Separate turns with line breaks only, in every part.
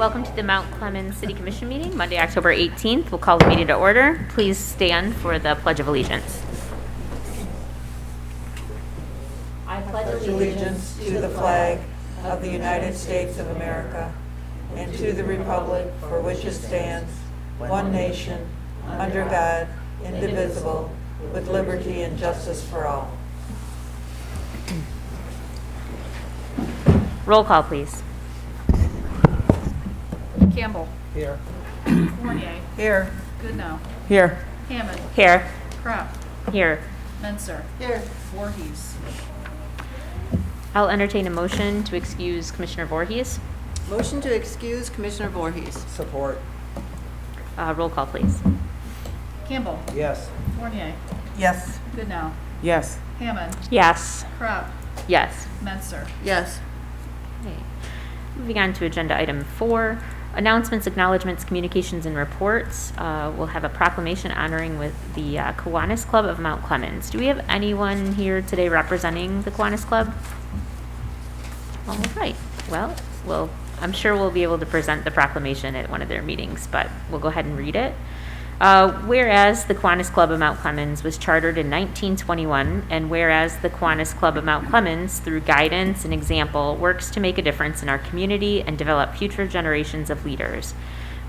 Welcome to the Mount Clemens City Commission meeting, Monday, October 18th. We'll call the meeting to order. Please stand for the Pledge of Allegiance. I
pledge allegiance to the flag of the United States of America and to the republic for which it stands, one nation, under God, indivisible, with liberty and justice for all.
Roll call, please.
Campbell.
Here.
Fournier.
Here.
Goodnow.
Here.
Hammond.
Here.
Crop.
Here.
Menser.
Here.
Voorhees.
I'll entertain a motion to excuse Commissioner Voorhees.
Motion to excuse Commissioner Voorhees.
Support.
Roll call, please.
Campbell.
Yes.
Fournier.
Yes.
Goodnow.
Yes.
Hammond.
Yes.
Crop.
Yes.
Menser.
Yes.
Okay. Moving on to agenda item 4, announcements, acknowledgements, communications, and reports. We'll have a proclamation honoring with the Kiwanis Club of Mount Clemens. Do we have anyone here today representing the Kiwanis Club? All right. Well, I'm sure we'll be able to present the proclamation at one of their meetings, but we'll go ahead and read it. Whereas the Kiwanis Club of Mount Clemens was chartered in 1921, and whereas the Kiwanis Club of Mount Clemens, through guidance and example, works to make a difference in our community and develop future generations of leaders.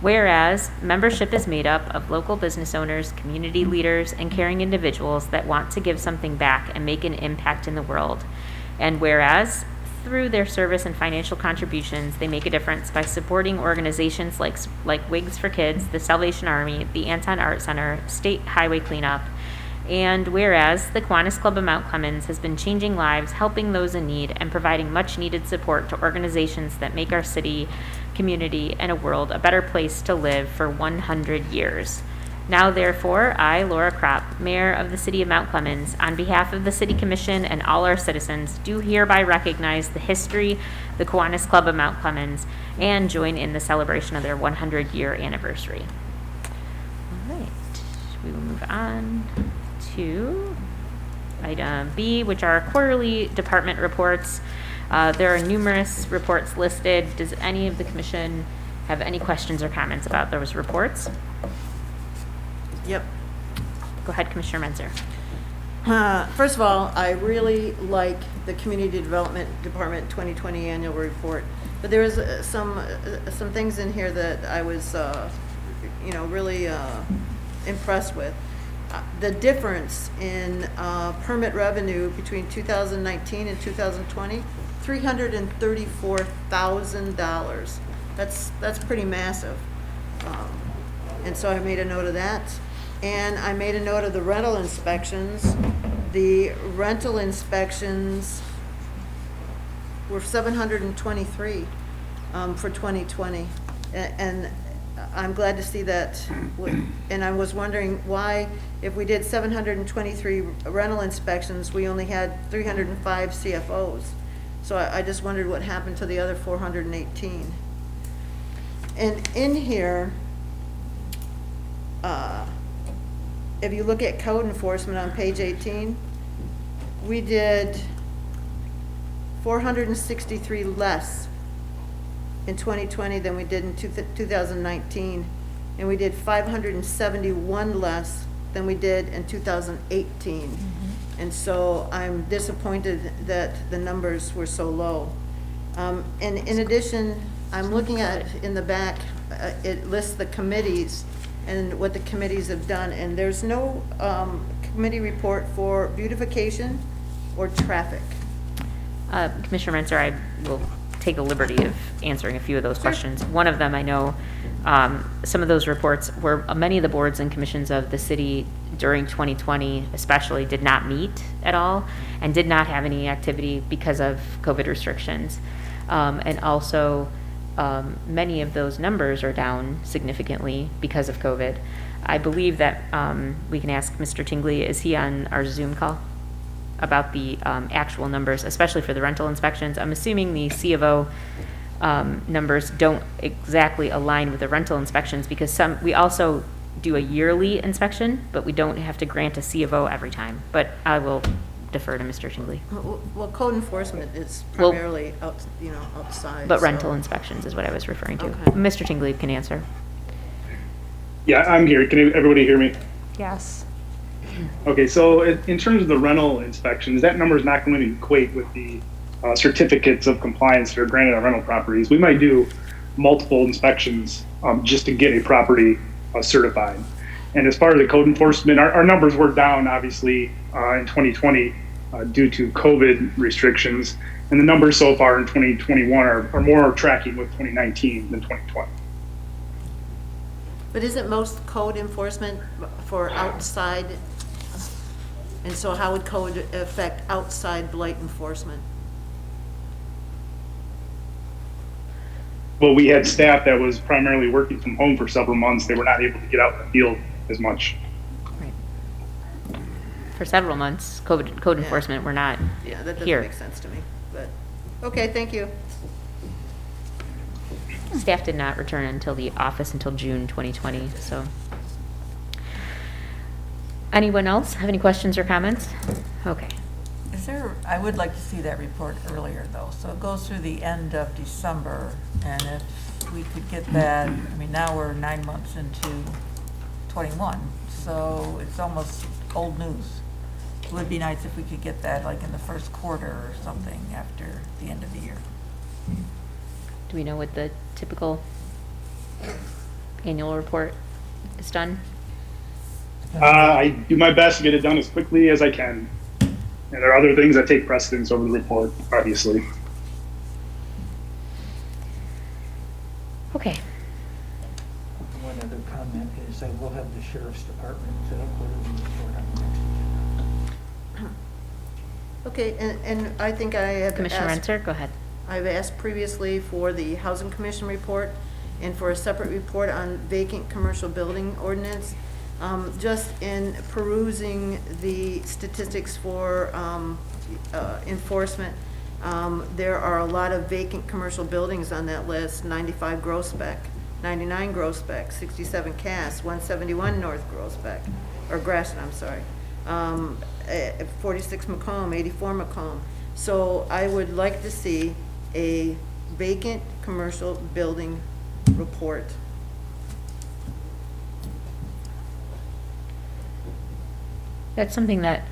Whereas membership is made up of local business owners, community leaders, and caring individuals that want to give something back and make an impact in the world. And whereas through their service and financial contributions, they make a difference by supporting organizations like Wigs for Kids, the Salvation Army, the Anton Art Center, State Highway Cleanup. And whereas the Kiwanis Club of Mount Clemens has been changing lives, helping those in need, and providing much needed support to organizations that make our city, community, and a world a better place to live for 100 years. Now, therefore, I, Laura Kropp, Mayor of the City of Mount Clemens, on behalf of the City Commission and all our citizens, do hereby recognize the history of the Kiwanis Club of Mount Clemens and join in the celebration of their 100-year anniversary. All right, we will move on to item B, which are quarterly department reports. There are numerous reports listed. Does any of the commission have any questions or comments about those reports?
Yep.
Go ahead, Commissioner Menzer.
First of all, I really like the Community Development Department 2020 annual report, but there is some things in here that I was, really impressed with. The difference in permit revenue between 2019 and 2020, $334,000. That's pretty massive. And so I made a note of that. And I made a note of the rental inspections. The rental inspections were 723 for 2020. And I'm glad to see that. And I was wondering why, if we did 723 rental inspections, we only had 305 CFOs. So I just wondered what happened to the other 418. And in here, if you look at code enforcement on page 18, we did 463 less in 2020 than we did in 2019, and we did 571 less than we did in 2018. Mm-hmm. And so I'm disappointed that the numbers were so low. And in addition, I'm looking at in the back, it lists the committees and what the committees have done, and there's no committee report for beautification or traffic.
Commissioner Menzer, I will take the liberty of answering a few of those questions. One of them, I know some of those reports were many of the boards and commissions of the city during 2020 especially did not meet at all and did not have any activity because of COVID restrictions. And also, many of those numbers are down significantly because of COVID. I believe that we can ask Mr. Tingley, is he on our Zoom call, about the actual numbers, especially for the rental inspections. I'm assuming the C of O numbers don't exactly align with the rental inspections because we also do a yearly inspection, but we don't have to grant a C of O every time. But I will defer to Mr. Tingley.
Well, code enforcement is
Well-
primarily outside.
But
so-
rental inspections is what I was referring to.
Okay.
Mr. Tingley can answer.
Yeah, I'm here. Can everybody hear me?
Yes.
Okay, so in terms of the rental inspections, that number is not going to equate with the certificates of compliance that are granted on rental properties. We might do multiple inspections just to get a property certified. And as far as the code enforcement, our numbers were down, obviously, in 2020 due to COVID restrictions. And the numbers so far in 2021 are more tracking with 2019 than 2020.
But isn't most code enforcement for outside? And so how would code affect outside blight enforcement?
Well, we had staff that was primarily working from home for several months. They were not able to get out in the field as much.
Right. For several months, code
Yeah.
enforcement were not
Yeah, that doesn't
here.
make sense to me, but, okay, thank you.
Staff did not return until the office until June 2020, so. Anyone else have any questions or comments? Okay.
I would like to see that report earlier, though. So it goes through the end of December, and if we could get that, I mean, now we're 9 months into 21, so it's almost old news. It would be nice if we could get that like in the first quarter or something after the end of the year.
Do we know what the typical annual report is done?
I do my best to get it done as quickly as I can. And there are other things that take precedence over the report, obviously.
Okay.
One other comment is I will have the sheriff's department quarterly report on the next agenda.
Okay, and I think I have
Commissioner
asked,
Rentzer, go ahead.
I've asked previously for the Housing Commission report and for a separate report on vacant commercial building ordinance. Just in perusing the statistics for enforcement, there are a lot of vacant commercial buildings on that list: 95 gross spec, 99 gross spec, 67 Cass, 171 North gross spec, or Gratiot, I'm sorry, 46 Macomb, 84 Macomb. So I would like to see a vacant commercial building report.
That's something that,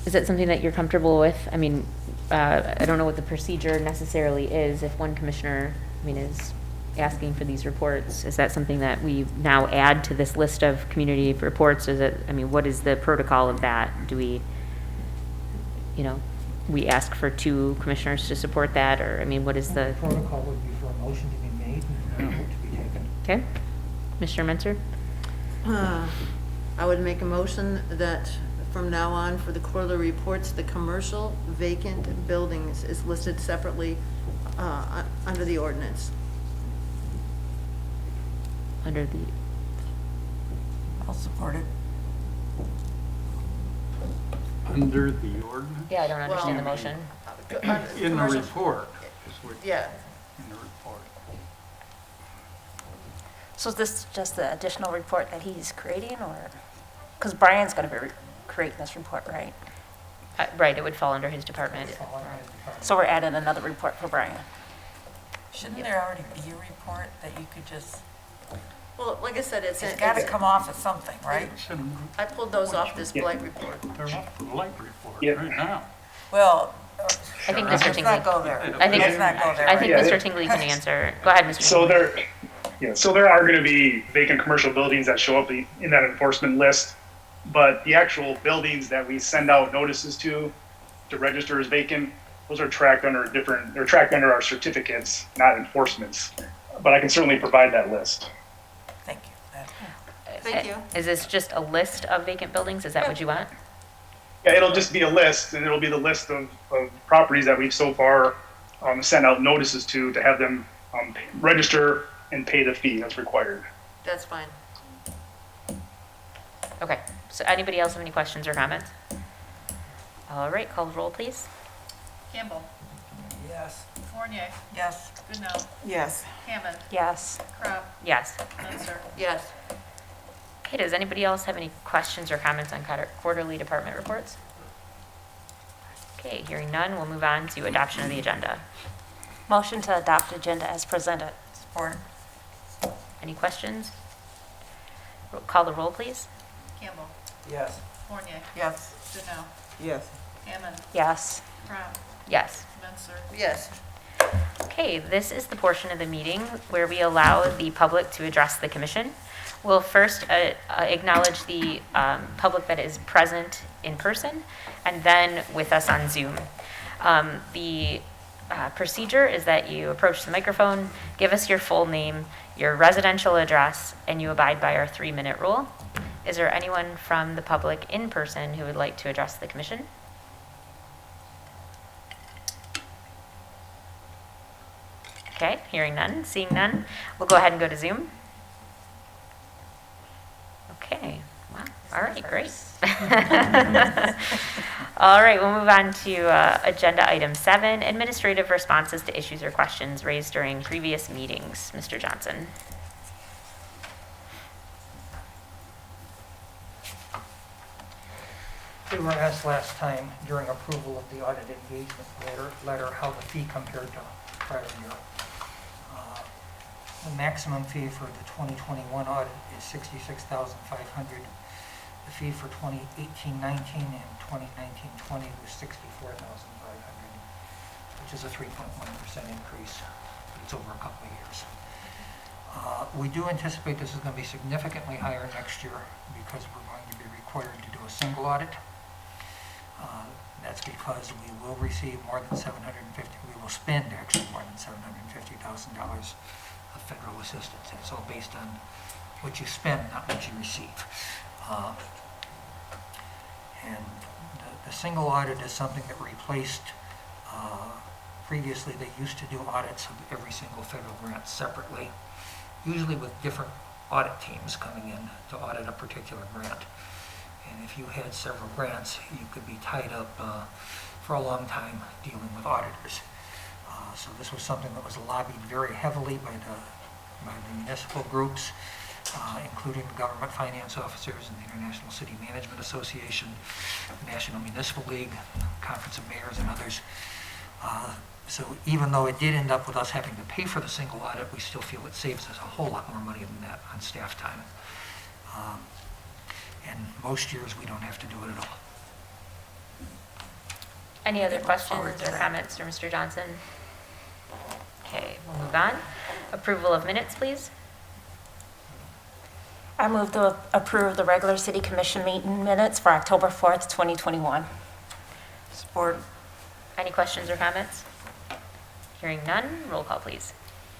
is that something that you're comfortable with? I mean, I don't know what the procedure necessarily is if one commissioner, I mean, is asking for these reports. Is that something that we now add to this list of community reports? Is it, I mean, what is the protocol of that? Do we, we ask for 2 commissioners to support that, or, I mean, what is the,
Protocol would be for a motion to be made and a vote to be taken.
okay? Mr. Mentor?
I would make a motion that from now on, for the quarterly reports, the commercial vacant buildings is listed separately under the ordinance.
Under the,
I'll support it.
Under the ordinance?
yeah, I don't understand the
Well-
motion.
In the
Commercial-
report, is what,
Yeah,
in the report.
So is this just the additional report that he's creating, or, because Brian's going to be creating this report, right?
Right, it would fall under his department.
So we're adding another report for Brian.
Shouldn't there already be a report that you could just,
well, like I said, it's,
it's got to come off of something, right?
It's in,
I pulled those off this blight report.
they're off the light report
Yeah.
right now.
Well,
I think Mr.
let's
Tingley.
not go there.
I think-
Let's not go there.
I think
right?
Yeah.
Mr. Tingley can answer. Go ahead, Mr.
So
Tingley.
there are going to be vacant commercial buildings that show up in that enforcement list, but the actual buildings that we send out notices to register as vacant, those are tracked under they're tracked under our certificates, not enforcements. But I can certainly provide that list.
Thank you.
Thank you.
Is this just a list of vacant buildings? Is that what you want?
Yeah, it'll just be a list, and it'll be the list of properties that we've so far sent out notices to have them register and pay the fee that's required.
That's fine.
Okay, so anybody else have any questions or comments? All right, call the roll, please.
Campbell.
Yes.
Fournier.
Yes.
Goodnow.
Yes.
Hammond.
Yes.
Crump.
Yes.
Censor.
Yes.
Okay, does anybody else have any questions or comments on quarterly department reports? Okay, hearing none, we'll move on to adoption of the agenda.
Motion to adopt agenda as presented.
Support.
Any questions? Call the roll, please.
Campbell.
Yes.
Fournier.
Yes.
Goodnow.
Yes.
Hammond.
Yes.
Crop.
Yes.
Menser.
Yes.
Okay, this is the portion of the meeting where we allow the public to address the commission. We'll first acknowledge the public that is present in person and then with us on Zoom. The procedure is that you approach the microphone, give us your full name, your residential address, and you abide by our 3-minute rule. Is there anyone from the public in person who would like to address the commission? Okay, hearing none, seeing none, we'll go ahead and go to Zoom. Okay, wow, all right, great. All right, we'll move on to agenda item 7, administrative responses to issues or questions raised during previous meetings. Mr. Johnson.
We were asked last time during approval of the audit engagement letter how the fee compared to prior year. The maximum fee for the 2021 audit is $66,500. The fee for 2018-19 and 2019-20 was $64,500, which is a 3.1% increase. It's over a couple of years. We do anticipate this is going to be significantly higher next year because we're going to be required to do a single audit. That's because we will receive more than we will spend actually more than $750,000 of federal assistance. It's all based on what you spend, not what you receive. And the single audit is something that replaced, previously they used to do audits of every single federal grant separately, usually with different audit teams coming in to audit a particular grant. And if you had several grants, you could be tied up for a long time dealing with auditors. So this was something that was lobbied very heavily by the municipal groups, including the government finance officers and the International City Management Association, the National Municipal League, Conference of Mayors, and others. So even though it did end up with us having to pay for the single audit, we still feel it saves us a whole lot more money than that on staff time. And most years we don't have to do it at all.
Any other questions or comments for Mr. Johnson? Okay, we'll move on. Approval of minutes, please.
I move to approve the regular city commission meeting minutes for October 4th, 2021.
Support.
Any questions or comments? Hearing none, roll call, please.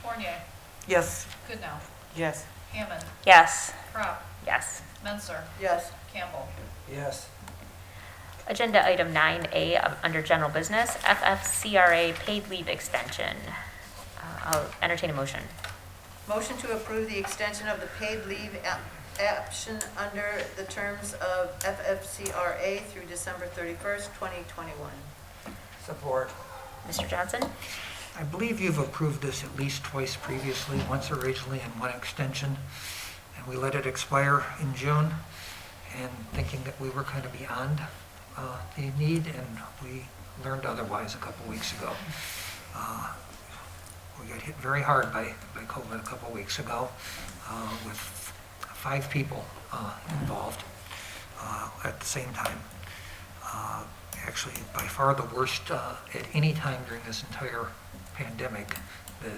Fournier.
Yes.
Goodnow.
Yes.
Hammond.
Yes.
Crop.
Yes.
Menser.
Yes.
Campbell.
Yes.
Agenda item 9A under general business, FFCRA paid leave extension. I'll entertain a motion.
Motion to approve the extension of the paid leave option under the terms of FFCRA through December 31st, 2021.
Support.
Mr. Johnson?
I believe you've approved this at least twice previously, once originally and one extension, and we let it expire in June, and thinking that we were kind of beyond the need, and we learned otherwise a couple weeks ago. We got hit very hard by COVID a couple weeks ago with 5 people involved at the same time. Actually, by far the worst at any time during this entire pandemic, the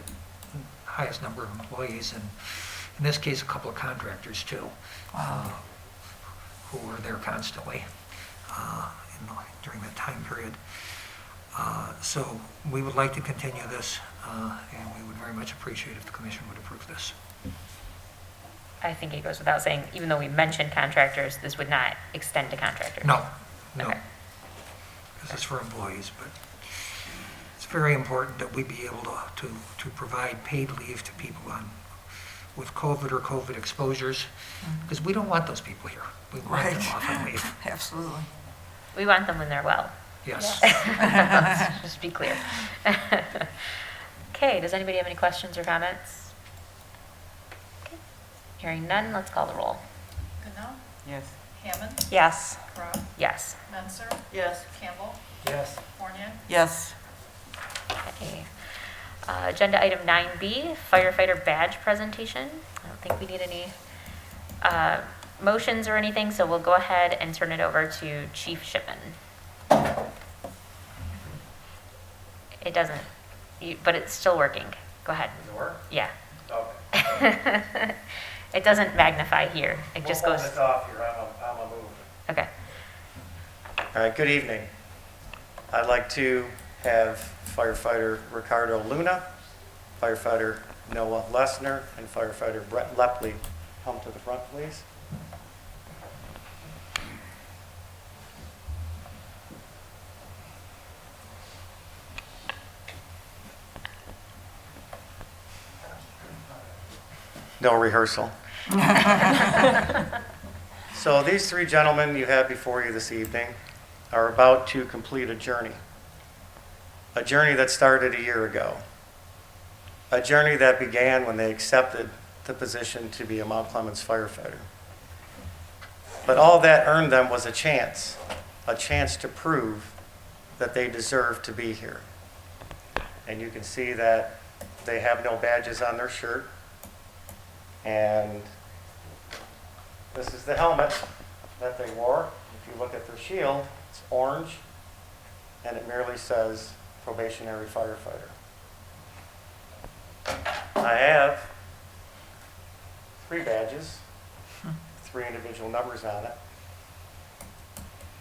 highest number of employees, and in this case, a couple of contractors too, who were there constantly during that time period. So we would like to continue this, and we would very much appreciate if the commission would approve this.
I think it goes without saying, even though we mentioned contractors, this would not extend to contractors.
No.
Okay.
This is for employees, but it's very important that we be able to provide paid leave to people with COVID or COVID exposures, because we don't want those people here. We want them off on leave.
Absolutely.
We want them when they're well.
Yes.
Let's just be clear. Okay, does anybody have any questions or comments? Okay. Hearing none, let's call the roll.
Goodnow.
Yes.
Hammond.
Yes.
Crop.
Yes.
Menser.
Yes.
Campbell.
Yes.
Fournier,
Yes.
Okay. Agenda item 9B, firefighter badge presentation. I don't think we need any motions or anything, so we'll go ahead and turn it over to Chief Shipman. It doesn't, but it's still working. Go ahead.
Does it work?
Yeah.
Okay.
It doesn't magnify here. It just
We'll
goes,
hold this off here. I'm a mover.
okay.
All right, good evening. I'd like to have firefighter Ricardo Luna, firefighter Noah Lessner, and firefighter Brett Lepley come to the front, please. No rehearsal. So these three gentlemen you have before you this evening are about to complete a journey that started a year ago, a journey that began when they accepted the position to be a Mount Clemens firefighter. But all that earned them was a chance to prove that they deserve to be here. And you can see that they have no badges on their shirt. And this is the helmet that they wore. If you look at their shield, it's orange, and it merely says probationary firefighter. I have 3 badges, 3 individual numbers on it.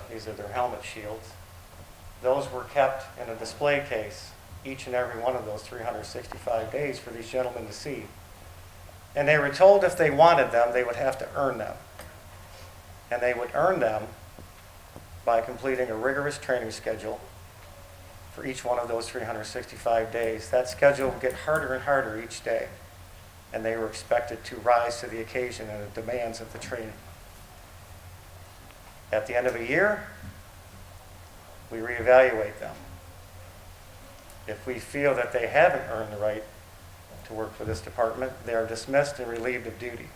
These are their helmet shields. Those were kept in a display case, each and every one of those 365 days for these gentlemen to see. And they were told if they wanted them, they would have to earn them. And they would earn them by completing a rigorous training schedule for each one of those 365 days. That schedule would get harder and harder each day. And they were expected to rise to the occasion and the demands of the training. At the end of a year, we reevaluate them. If we feel that they haven't earned the right to work for this department, they are dismissed and relieved of duty.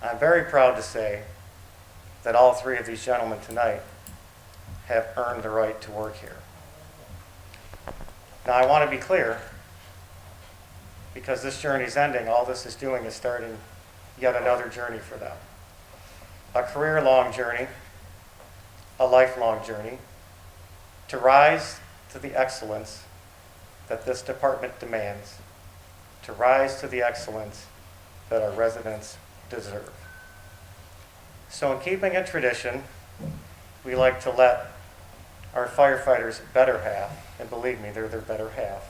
I'm very proud to say that all 3 of these gentlemen tonight have earned the right to work here. Now I want to be clear, because this journey is ending, all this is doing is starting yet another journey for them. A career-long journey, a lifelong journey, to rise to the excellence that this department demands, to rise to the excellence that our residents deserve. So in keeping a tradition, we like to let our firefighters' better half, and believe me, they're their better half,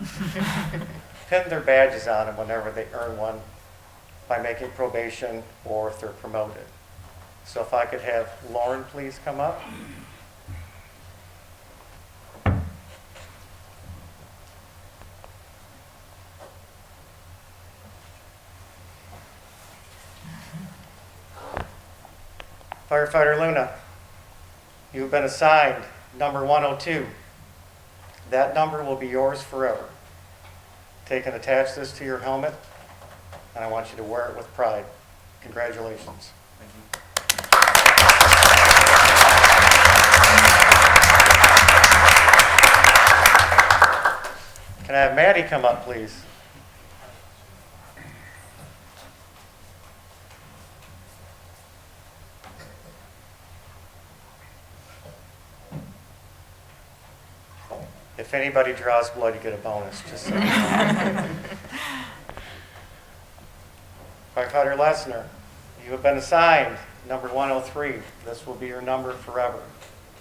pin their badges on them whenever they earn one by making probation or if they're promoted. So if I could have Lauren please come up. Firefighter Luna, you've been assigned number 102. That number will be yours forever. Take and attach this to your helmet, and I want you to wear it with pride. Congratulations. Can I have Maddie come up, please? If anybody draws blood, you get a bonus, just so you know. Firefighter Lessner, you have been assigned number 103. This will be your number forever.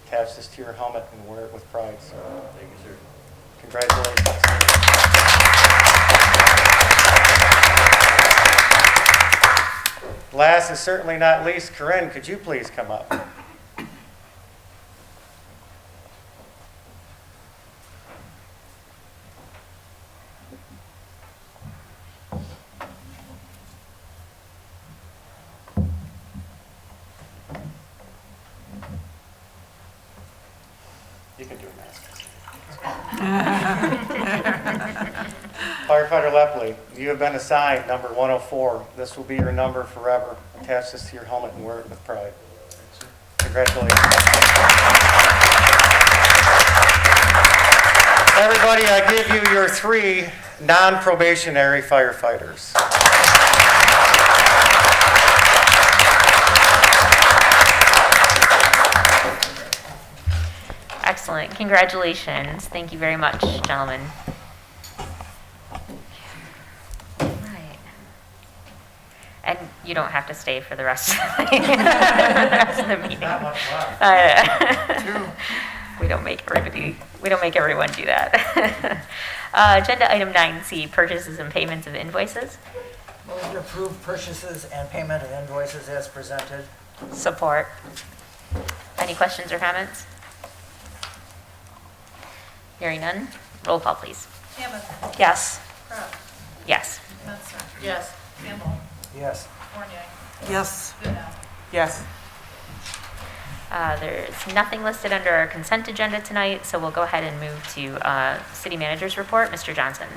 Attach this to your helmet and wear it with pride, sir. Thank you, sir. Congratulations. Last and certainly not least, Corinne, could you please come up? You can do it, man. Firefighter Lepley, you have been assigned number 104. This will be your number forever. Attach this to your helmet and wear it with pride. Congratulations. Everybody, I give you your 3 non-probationary firefighters.
Excellent. Congratulations. Thank you very much, gentlemen. Right. And you don't have to stay for the rest of the meeting.
Not much left.
We don't make everyone do that. Agenda item 9C, purchases and payments of invoices.
Move to approve purchases and payment of invoices as presented.
Support. Any questions or comments? Hearing none. Roll call, please.
Clemens.
Yes.
Kraft.
Yes.
Spencer.
Yes.
Campbell.
Yes.
Fournier.
Yes.
Goodenow.
Yes.
There's nothing listed under our consent agenda tonight, so we'll go ahead and move to City Manager's report. Mr. Johnson.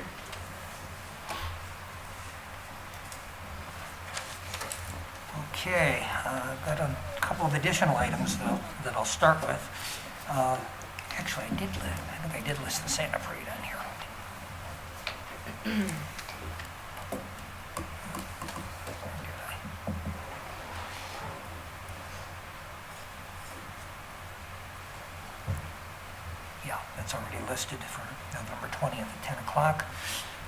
Okay, I've got a couple of additional items that I'll start with. Actually, I think I did list the Santa Parade on here. Yeah, that's already listed for November 20th at 10 o'clock.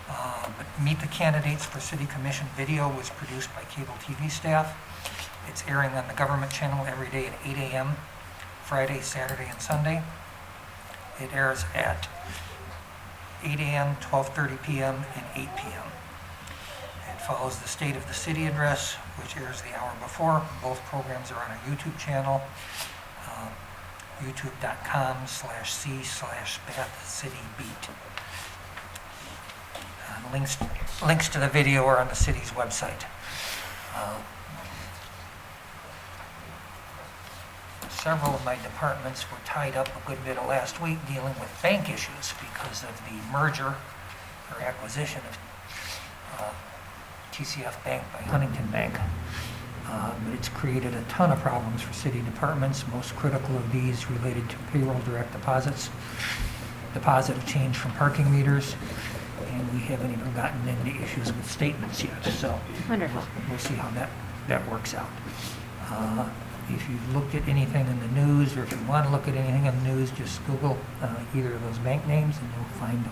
But Meet the Candidates for City Commission video was produced by cable TV staff. It's airing on the government channel every day at 8 a.m., Friday, Saturday, and Sunday. It airs at 8 a.m., 12:30 p.m., and 8 p.m. It follows the State of the City address, which airs the hour before. Both programs are on our YouTube channel, youtube.com/c/BathCityBeat. Links to the video are on the city's website. Several of my departments were tied up a good bit of last week dealing with bank issues because of the merger or acquisition of TCF Bank by Huntington Bank. But it's created a ton of problems for city departments, most critical of these related to payroll direct deposits, deposit of change from parking meters, and we haven't even gotten into issues with statements yet. So
Wonderful.
we'll see how that works out. If you've looked at anything in the news, or if you want to look at anything in the news, just Google either of those bank names and you'll find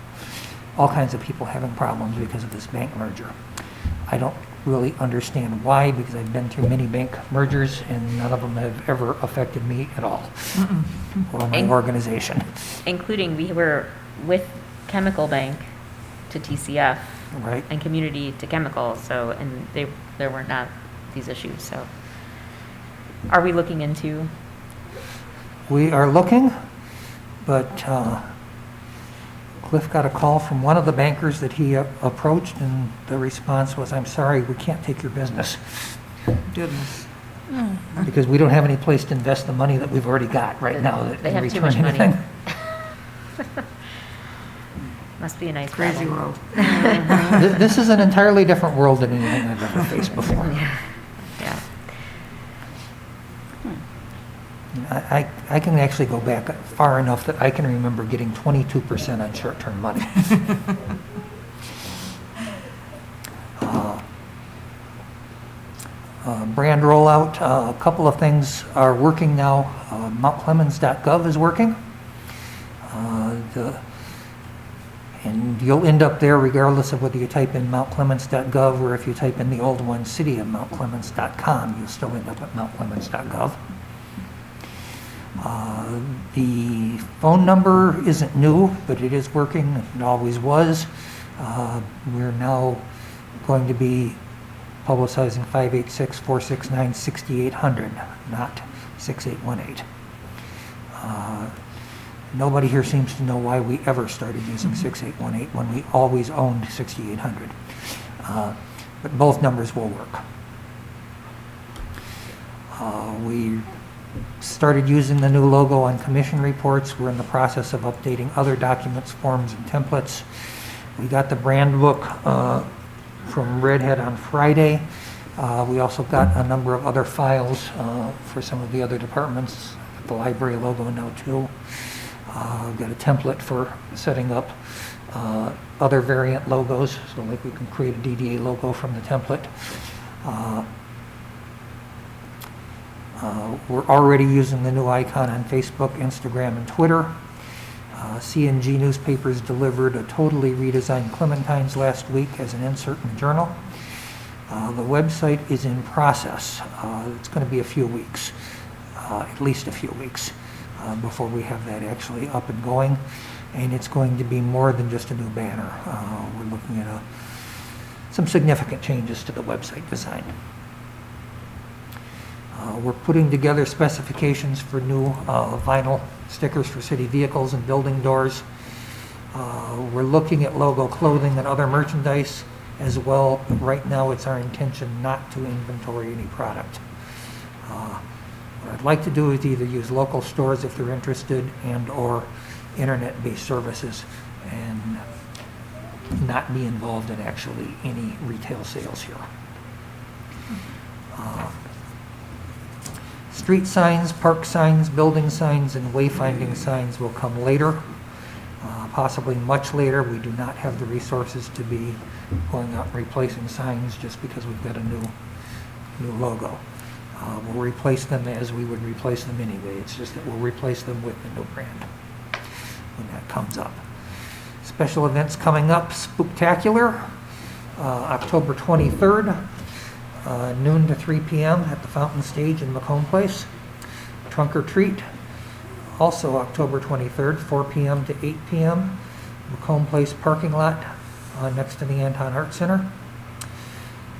all kinds of people having problems because of this bank merger. I don't really understand why, because I've been through many bank mergers and none of them have ever affected me at all, or my organization.
Including we were with Chemical Bank to TCF
Right?
and Community to Chemical, so, and there were not these issues, so. Are we looking into?
We are looking, but Cliff got a call from one of the bankers that he approached, and the response was, "I'm sorry, we can't take your business."
Goodness.
Because we don't have any place to invest the money that we've already got right now. That
They
can
have too
return
much money.
anything.
Must be a nice
Crazy
problem.
world.
This is an entirely different world than anything I've ever faced before.
Yeah.
I can actually go back far enough that I can remember getting 22% on short-term money. Brand rollout, a couple of things are working now. MountClemens.gov is working. And you'll end up there regardless of whether you type in mountclemens.gov or if you type in the old one, cityofmountclemens.com, you'll still end up at mountclemens.gov. The phone number isn't new, but it is working. It always was. We're now going to be publicizing 586-469-6800, not 6818. Nobody here seems to know why we ever started using 6818 when we always owned 6800. But both numbers will work. We started using the new logo on commission reports. We're in the process of updating other documents, forms, and templates. We got the brand book from Redhead on Friday. We also got a number of other files for some of the other departments, the library logo now too. I've got a template for setting up other variant logos, so like we can create a DDA logo from the template. We're already using the new icon on Facebook, Instagram, and Twitter. CNG Newspapers delivered a totally redesigned Clementines last week as an insert in the journal. The website is in process. It's going to be a few weeks, at least a few weeks, before we have that actually up and going. And it's going to be more than just a new banner. We're looking at some significant changes to the website design. We're putting together specifications for new vinyl stickers for city vehicles and building doors. We're looking at logo clothing and other merchandise as well. But right now, it's our intention not to inventory any product. What I'd like to do is either use local stores if they're interested and/or internet-based services and not be involved in actually any retail sales here. Street signs, park signs, building signs, and wayfinding signs will come later, possibly much later. We do not have the resources to be going out and replacing signs just because we've got a new logo. We'll replace them as we would replace them anyway. It's just that we'll replace them with the new brand when that comes up. Special events coming up, Spooktacular, October 23rd. Noon to 3 p.m. at the Fountain Stage in Macomb Place. Trunk or Treat, also October 23rd, 4 p.m. to 8 p.m. Macomb Place parking lot next to the Anton Art Center.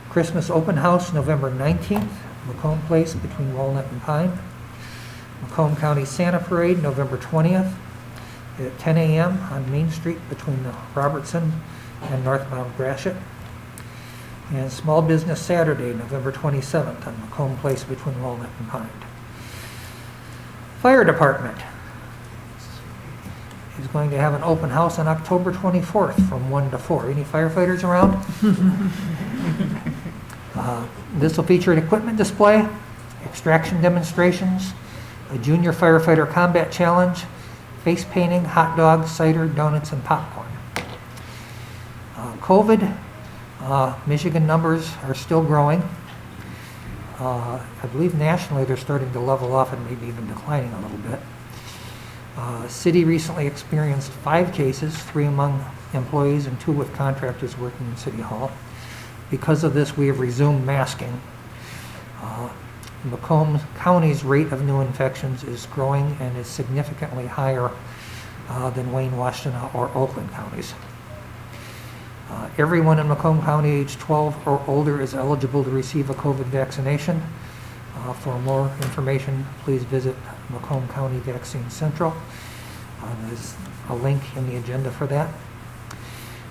Christmas Open House, November 19th, Macomb Place between Walnut and Pine. Macomb County Santa Parade, November 20th at 10 a.m. on Main Street between the Robertson and northbound Gratiot. And Small Business Saturday, November 27th on Macomb Place between Walnut and Pine. Fire Department is going to have an open house on October 24th from 1 to 4. Any firefighters around? This will feature an equipment display, extraction demonstrations, a junior firefighter combat challenge, face painting, hot dogs, cider, donuts, and popcorn. COVID. Michigan numbers are still growing. I believe nationally they're starting to level off and maybe even declining a little bit. City recently experienced 5 cases, 3 among employees and 2 with contractors working in City Hall. Because of this, we have resumed masking. Macomb County's rate of new infections is growing and is significantly higher than Wayne, Washtenaw, or Oakland counties. Everyone in Macomb County age 12 or older is eligible to receive a COVID vaccination. For more information, please visit Macomb County Vaccine Central. There's a link in the agenda for that.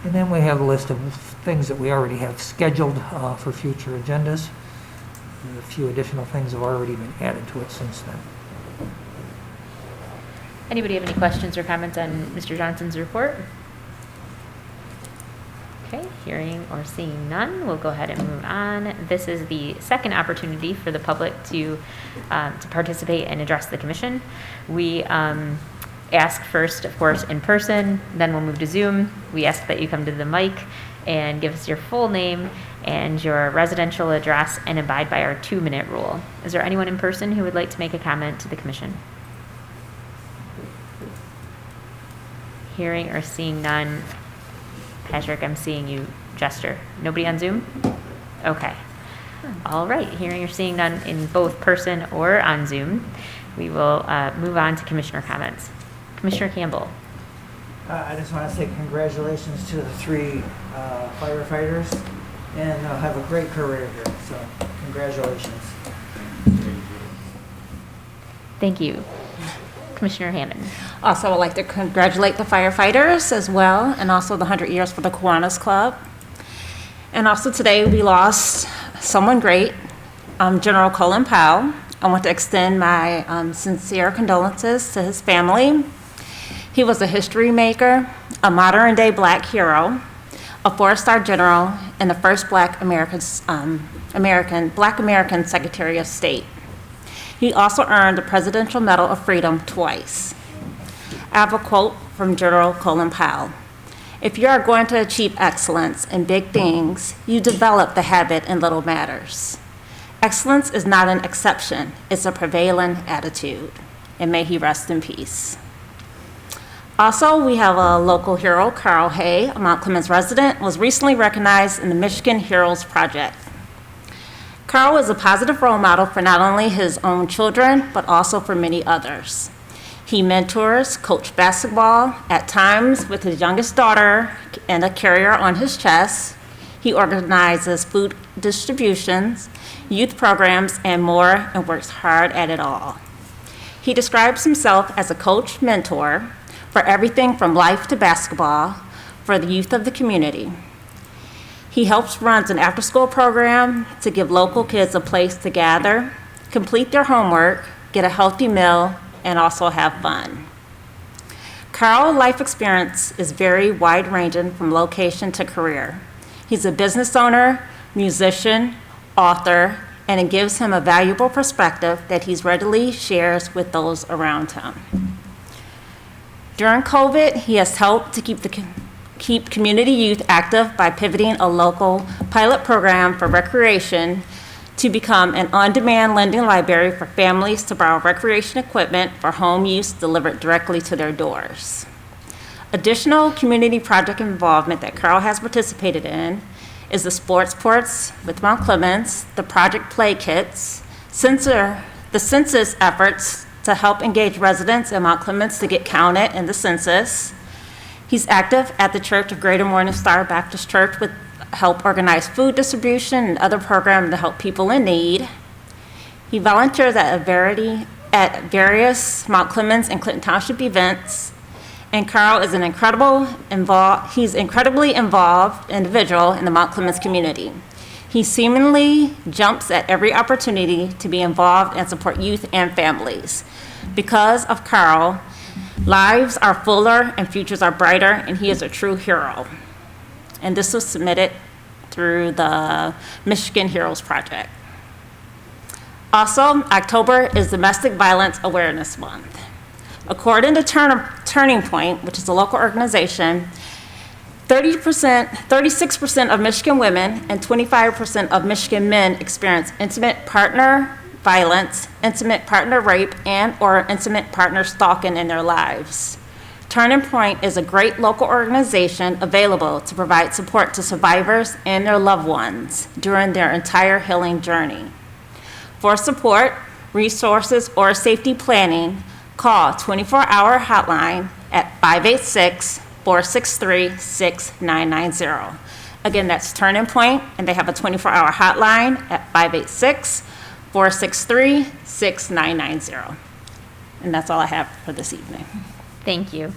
And then we have a list of things that we already have scheduled for future agendas. A few additional things have already been added to it since then.
Anybody have any questions or comments on Mr. Johnson's report? Okay, hearing or seeing none, we'll go ahead and move on. This is the second opportunity for the public to participate and address the commission. We ask first, of course, in person, then we'll move to Zoom. We ask that you come to the mic and give us your full name and your residential address and abide by our 2-minute rule. Is there anyone in person who would like to make a comment to the commission? Hearing or seeing none. Patrick, I'm seeing you gesture. Nobody on Zoom? Okay. All right. Hearing or seeing none in both person or on Zoom, we will move on to commissioner comments. Commissioner Campbell.
I just want to say congratulations to the 3 firefighters, and have a great career here, so congratulations.
Thank you. Commissioner Hammond.
Also, I'd like to congratulate the firefighters as well, and also the 100 years for the Kiwanis Club. And also today we lost someone great, General Colin Powell. I want to extend my sincere condolences to his family. He was a history maker, a modern-day Black hero, a 4-star general, and the first Black American Secretary of State. He also earned the Presidential Medal of Freedom twice. I have a quote from General Colin Powell. If you are going to achieve excellence in big things, you develop the habit in little matters. Excellence is not an exception, it's a prevailing attitude. And may he rest in peace. Also, we have a local hero, Carl Hay, a Mount Clemens resident, was recently recognized in the Michigan Heroes Project. Carl is a positive role model for not only his own children, but also for many others. He mentors, coaches basketball, at times with his youngest daughter and a carrier on his chest. He organizes food distributions, youth programs, and more, and works hard at it all. He describes himself as a coach mentor for everything from life to basketball for the youth of the community. He helps runs an after-school program to give local kids a place to gather, complete their homework, get a healthy meal, and also have fun. Carl's life experience is very wide-ranging from location to career. He's a business owner, musician, author, and it gives him a valuable perspective that he readily shares with those around him. During COVID, he has helped to keep community youth active by pivoting a local pilot program for recreation to become an on-demand lending library for families to borrow recreation equipment for home use delivered directly to their doors. Additional community project involvement that Carl has participated in is the sports ports with Mount Clemens, the project play kits, the census efforts to help engage residents in Mount Clemens to get counted in the census. He's active at the Church of Greater Morning Star Baptist Church with help organize food distribution and other programs to help people in need. He volunteers at various Mount Clemens and Clinton Township events. And Carl is he's incredibly involved individual in the Mount Clemens community. He seemingly jumps at every opportunity to be involved and support youth and families. Because of Carl, lives are fuller and futures are brighter, and he is a true hero. And this was submitted through the Michigan Heroes Project. Also, October is Domestic Violence Awareness Month. According to Turning Point, which is a local organization, 36% of Michigan women and 25% of Michigan men experience intimate partner violence, intimate partner rape, and/or intimate partner stalking in their lives. Turning Point is a great local organization available to provide support to survivors and their loved ones during their entire healing journey. For support, resources, or safety planning, call 24-hour hotline at 586-463-6990. Again, that's Turning Point, and they have a 24-hour hotline at 586-463-6990. And that's all I have for this evening.
Thank you.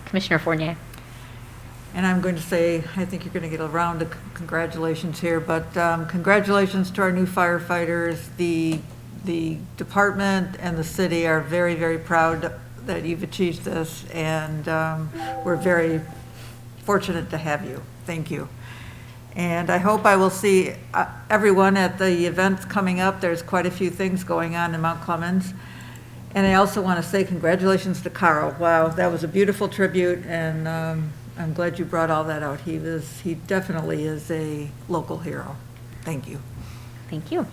Commissioner Fournier.
And I'm going to say, I think you're going to get a round of congratulations here, but congratulations to our new firefighters. The department and the city are very, very proud that you've achieved this, and we're very fortunate to have you. Thank you. And I hope I will see everyone at the events coming up. There's quite a few things going on in Mount Clemens. And I also want to say congratulations to Carl. Wow, that was a beautiful tribute, and I'm glad you brought all that out. He definitely is a local hero. Thank you.
Thank you.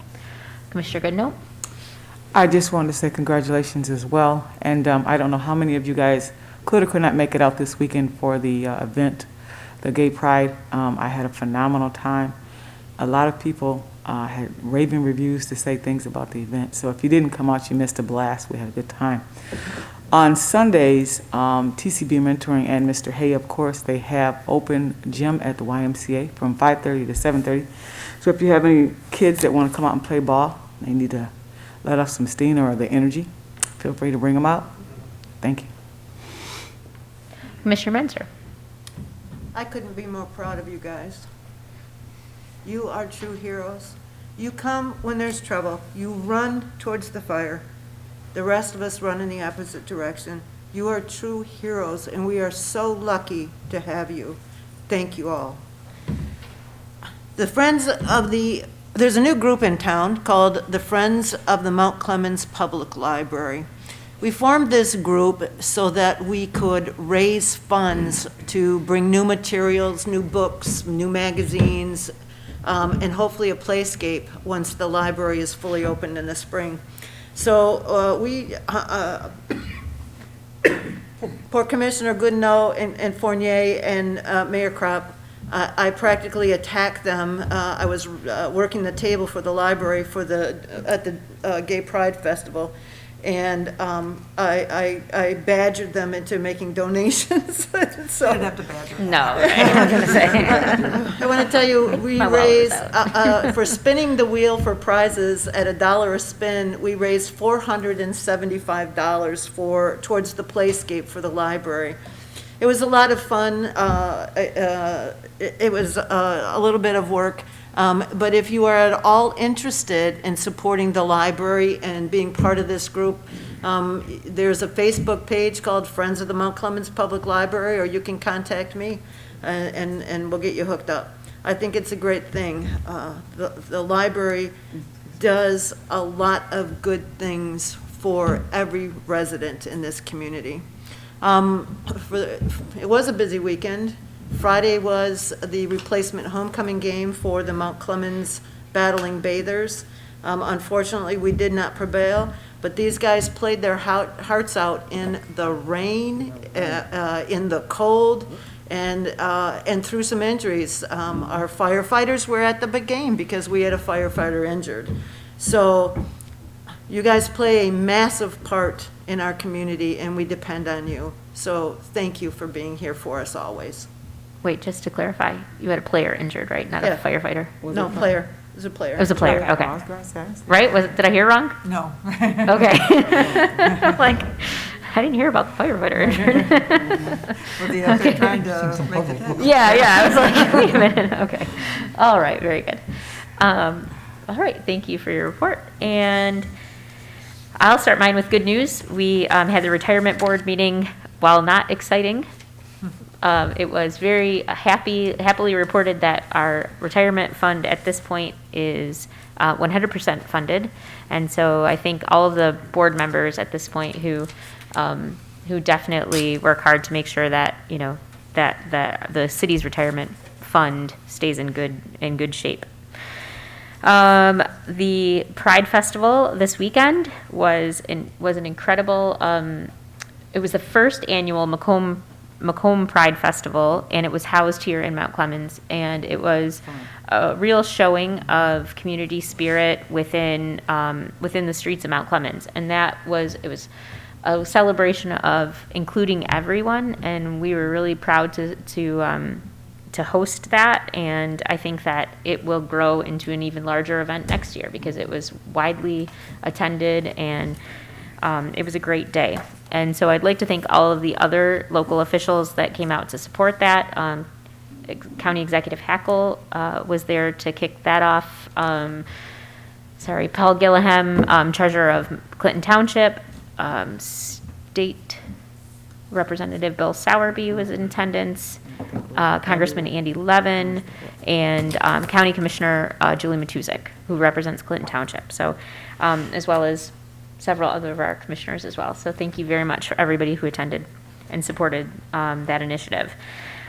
Commissioner Goodnote.
I just wanted to say congratulations as well. And I don't know how many of you guys could or could not make it out this weekend for the event, the Gay Pride. I had a phenomenal time. A lot of people had raving reviews to say things about the event. So if you didn't come out, you missed a blast. We had a good time. On Sundays, TCB Mentoring and Mr. Hay, of course, they have open gym at the YMCA from 5:30 to 7:30. So if you have any kids that want to come out and play ball, they need to let off some steam or the energy, feel free to bring them out. Thank you.
Commissioner Mentor.
I couldn't be more proud of you guys. You are true heroes. You come when there's trouble. You run towards the fire. The rest of us run in the opposite direction. You are true heroes, and we are so lucky to have you. Thank you all. There's a new group in town called the Friends of the Mount Clemens Public Library. We formed this group so that we could raise funds to bring new materials, new books, new magazines, and hopefully a playscape once the library is fully opened in the spring. So poor Commissioner Goodenough and Fournier and Mayor Kropp, I practically attacked them. I was working the table for the library at the Gay Pride Festival, and I badgered them into making donations. So
Didn't have to badger.
No, right, I was gonna say.
I want to tell you, we
My wallet
raised,
is out.
for spinning the wheel for prizes at $1 a spin, we raised $475 towards the playscape for the library. It was a lot of fun. It was a little bit of work. But if you are at all interested in supporting the library and being part of this group, there's a Facebook page called Friends of the Mount Clemens Public Library, or you can contact me, and we'll get you hooked up. I think it's a great thing. The library does a lot of good things for every resident in this community. It was a busy weekend. Friday was the replacement homecoming game for the Mount Clemens Battling Bathers. Unfortunately, we did not prevail, but these guys played their hearts out in the rain, in the cold, and through some injuries. Our firefighters were at the big game because we had a firefighter injured. So you guys play a massive part in our community, and we depend on you. So thank you for being here for us always.
Wait, just to clarify, you had a player injured, right? Not a
Yeah.
firefighter?
No, player. It was a player.
It was a player,
I
okay.
was gonna say.
Right? Did I hear wrong?
No.
Okay. Like, I didn't hear about the firefighter injured.
Was he out there trying to make the tackle?
Yeah, I was like, wait a minute, okay. All right, very good. All right, thank you for your report. And I'll start mine with good news. We had the retirement board meeting. While not exciting, it was very happily reported that our retirement fund at this point is 100% funded. And so I think all of the board members at this point who definitely work hard to make sure that, you know, that the city's retirement fund stays in good shape. The Pride Festival this weekend was an incredible. It was the first annual Macomb Pride Festival, and it was housed here in Mount Clemens, and it was a real showing of community spirit within the streets of Mount Clemens, and it was a celebration of including everyone, and we were really proud to host that, and I think that it will grow into an even larger event next year because it was widely attended, and it was a great day. And so I'd like to thank all of the other local officials that came out to support that. County Executive Hackle was there to kick that off. Paul Gilliam, Treasurer of Clinton Township, State Representative Bill Sowerby was in attendance, Congressman Andy Levin, and County Commissioner Julie Matuzik, who represents Clinton Township. So, as well as several other of our commissioners as well. So thank you very much for everybody who attended and supported that initiative.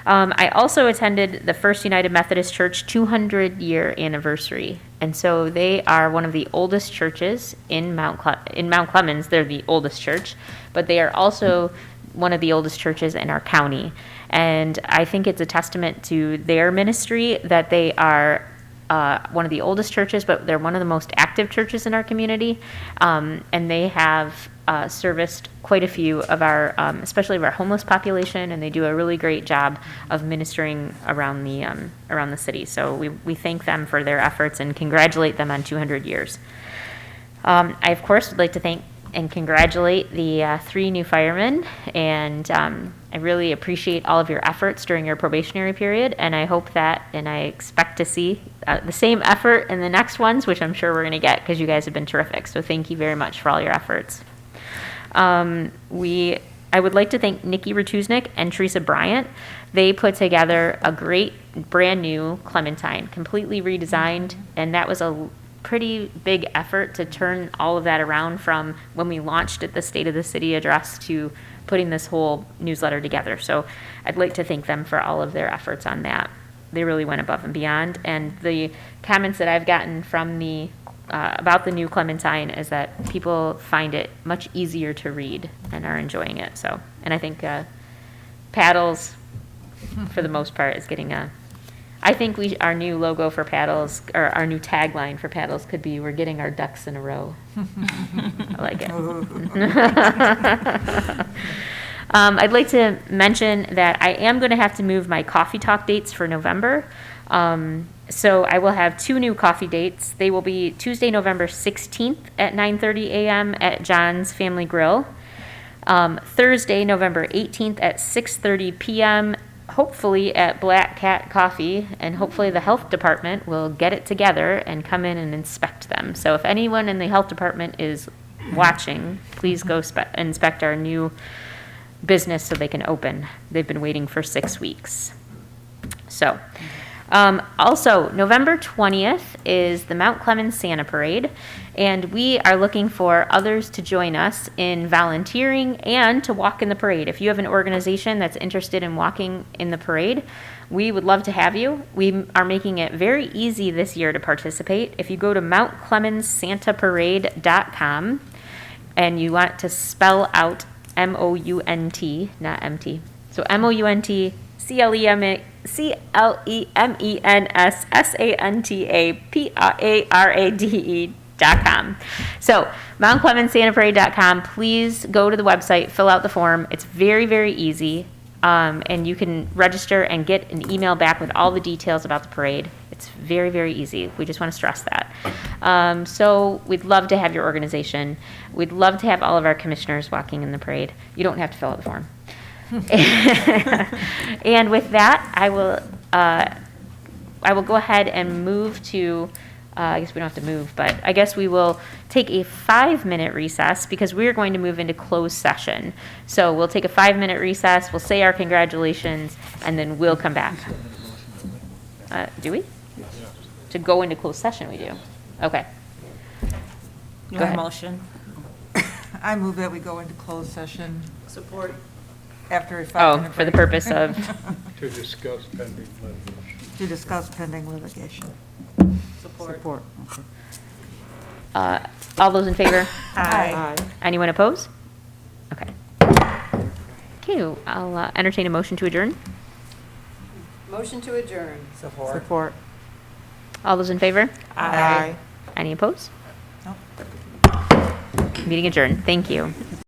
I also attended the First United Methodist Church 200-year anniversary. And so they are one of the oldest churches in Mount Clemens. They're the oldest church, but they are also one of the oldest churches in our county. And I think it's a testament to their ministry that they are one of the oldest churches, but they're one of the most active churches in our community. And they have serviced quite a few of our, especially of our homeless population, and they do a really great job of ministering around the city. So we thank them for their efforts and congratulate them on 200 years. I, of course, would like to thank and congratulate the 3 new firemen, and I really appreciate all of your efforts during your probationary period, and I hope that, and I expect to see the same effort in the next ones, which I'm sure we're going to get because you guys have been terrific. So thank you very much for all your efforts. I would like to thank Nikki Ratuznik and Teresa Bryant. They put together a great brand new Clementine, completely redesigned, and that was pretty big effort to turn all of that around from when we launched at the State of the City address to putting this whole newsletter together. So I'd like to thank them for all of their efforts on that. They really went above and beyond. And the comments that I've gotten from the about the new Clementine is that people find it much easier to read and are enjoying it. So, and I think Paddles, for the most part, is getting a. I think our new logo for Paddles, or our new tagline for Paddles, could be "We're getting our ducks in a row." I like it. I'd like to mention that I am going to have to move my coffee talk dates for November. So I will have 2 new coffee dates. They will be Tuesday, November 16th at 9:30 a.m. at John's Family Grill. Thursday, November 18th at 6:30 p.m., hopefully at Black Cat Coffee, and hopefully the health department will get it together and come in and inspect them. So if anyone in the health department is watching, please go inspect our new business so they can open. They've been waiting for 6 weeks. So, also, November 20th is the Mount Clemens Santa Parade, and we are looking for others to join us in volunteering and to walk in the parade. If you have an organization that's interested in walking in the parade, we would love to have you. We are making it very easy this year to participate. If you go to mountclemenssantaparade.com and you want to spell out MOUNT, not MT. So MOUNTCLEMENSSANTAPARADE.com. So mountclemenssantaparade.com. Please go to the website, fill out the form. It's very, very easy. And you can register and get an email back with all the details about the parade. It's very, very easy. We just want to stress that. So we'd love to have your organization. We'd love to have all of our commissioners walking in the parade. You don't have to fill out the form. And with that, I will go ahead and move to, I guess we don't have to move, but I guess we will take a 5-minute recess because we're going to move into closed session. So we'll take a 5-minute recess, we'll say our congratulations, and then we'll come back. Do we? To go into closed session, we do. Okay. Go ahead.
Motion.
I move that we go into closed session
Support.
after a 5-minute
Oh,
break.
for the purpose of,
To discuss pending litigation.
To discuss pending litigation.
Support.
Okay.
all those in favor?
Aye.
Anyone opposed? Okay. Okay, I'll entertain a motion to adjourn.
Motion to adjourn.
Support.
All those in favor?
Aye.
Any opposed?
Nope.
Meeting adjourned. Thank you.